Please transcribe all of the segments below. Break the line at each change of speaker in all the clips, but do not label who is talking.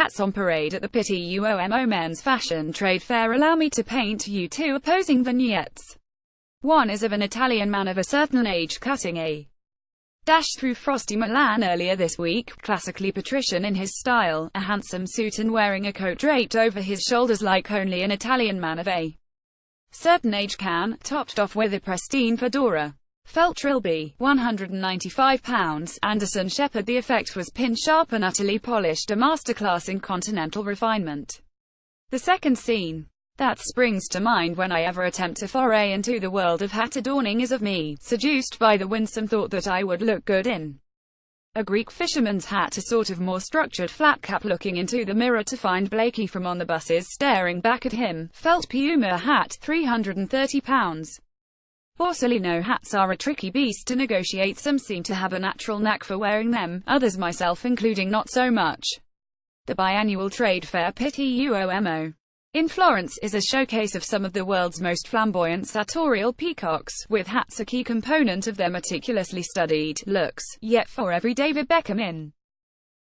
hats on parade at the Pitti Uomo men's fashion trade fair. Allow me to paint you two opposing vignettes. One is of an Italian man of a certain age cutting a dash through frosty Milan earlier this week, classically patrician in his style, a handsome suit and wearing a coat draped over his shoulders like only an Italian man of a certain age can, topped off with a pristine fedora. Felt trilby, £195, Anderson Sheppard. The effect was pin-sharp and utterly polished, a masterclass in continental refinement. The second scene that springs to mind when I ever attempt to foray into the world of hat adorning is of me, seduced by the winsome thought that I would look good in a Greek fisherman's hat, a sort of more structured flat cap, looking into the mirror to find Blakey from on the buses staring back at him. Felt Piuma hat, £330. Borsalino hats are a tricky beast to negotiate. Some seem to have a natural knack for wearing them, others, myself including, not so much. The biannual trade fair Pitti Uomo in Florence is a showcase of some of the world's most flamboyant sartorial peacocks, with hats a key component of their meticulously studied looks. Yet for every David Beckham in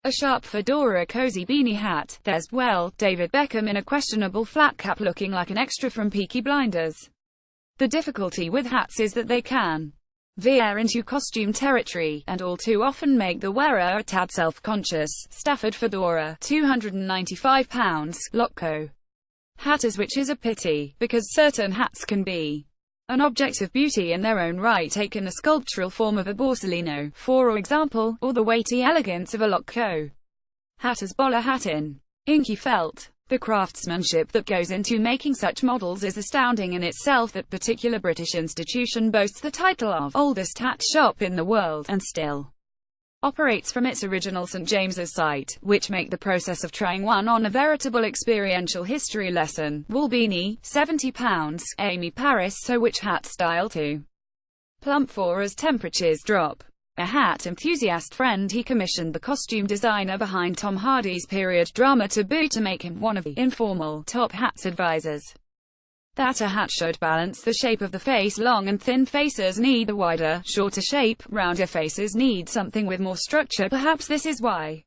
a sharp fedora, cozy beanie hat, there's, well, David Beckham in a questionable flat cap looking like an extra from Peaky Blinders. The difficulty with hats is that they can veer into costume territory, and all too often make the wearer a tad self-conscious. Stafford fedora, £295, Locco hatters, which is a pity, because certain hats can be an object of beauty in their own right, taken a sculptural form of a Borsalino, for example, or the weighty elegance of a Locco hatter's bowler hat in inky felt. The craftsmanship that goes into making such models is astounding in itself. That particular British institution boasts the title of oldest hat shop in the world, and still operates from its original St. James's site, which make the process of trying one on a veritable experiential history lesson. Wool beanie, £70, Amy Paris. So which hat style to plump for as temperatures drop? A hat enthusiast friend, he commissioned the costume designer behind Tom Hardy's period drama Taboo to make him one of the informal top hats advisors. That a hat should balance the shape of the face. Long and thin faces need a wider, shorter shape, rounder faces need something with more structure. Perhaps this is why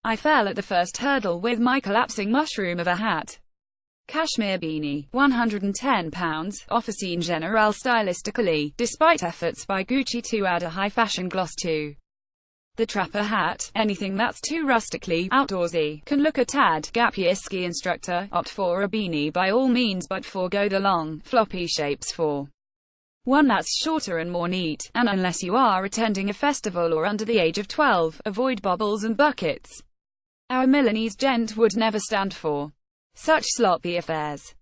I fell at the first hurdle with my collapsing mushroom of a hat. Cashmere beanie, £110, Officine Generale. Stylistically, despite efforts by Gucci to add a high-fashion gloss to the trapper hat, anything that's too rustically outdoorsy can look a tad. Gap year ski instructor, opt for a beanie by all means, but forego the long, floppy shapes for one that's shorter and more neat, and unless you are attending a festival or under the age of 12, avoid bobbles and buckets. Our Milanese gent would never stand for such sloppy affairs.